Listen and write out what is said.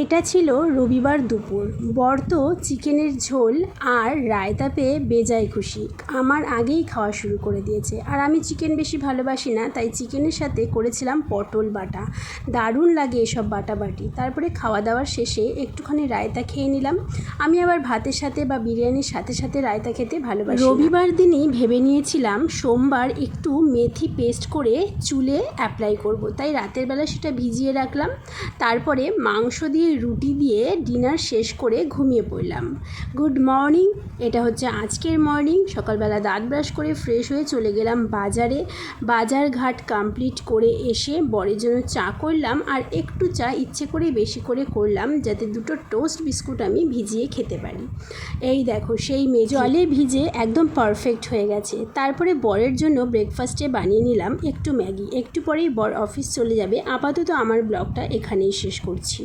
এটা ছিল রবিবার দুপুর। বর তো চিকেনের ঝোল আর রায়তা পেয়ে বেজায় খুশি। আমার আগেই খাওয়া শুরু করে দিয়েছে। আর আমি চিকেন বেশি ভালোবাসি না, তাই চিকেনের সাথে করেছিলাম পটল বাটা। দারুণ লাগে এসব বাটাবাটি। তারপরে খাওয়া দাওয়ার শেষে একটুখানি রায়তা খেয়ে নিলাম। আমি আবার ভাতের সাথে বা বিরিয়ানির সাথে সাথে রায়তা খেতে ভালোবাসি। রবিবার দিনই ভেবে নিয়েছিলাম সোমবার একটু মেথি পেস্ট করে চুলে অ্যাপ্লাই করব, তাই রাতের বেলা সেটা ভিজিয়ে রাখলাম। তারপরে মাংস দিয়ে রুটি দিয়ে ডিনার শেষ করে ঘুমিয়ে পড়লাম। গুড মর্নিং, এটা হচ্ছে আজকের মর্নিং। সকালবেলা দাঁত ব্রাশ করে ফ্রেশ হয়ে চলে গেলাম বাজারে। বাজার ঘাট কমপ্লিট করে এসে বরের জন্য চা করলাম, আর একটু চা ইচ্ছে করে বেশি করে করলাম যাতে দুটো টোস্ট বিস্কুট আমি ভিজিয়ে খেতে পারি। এই দেখো সেই জলে ভিজে একদম পারফেক্ট হয়ে গেছে। তারপরে বরের জন্য ব্রেকফাস্টে বানিয়ে নিলাম একটু ম্যাগি। একটু পরেই বর অফিস চলে যাবে। আপাতত আমার ব্লগটা এখানেই শেষ করছি।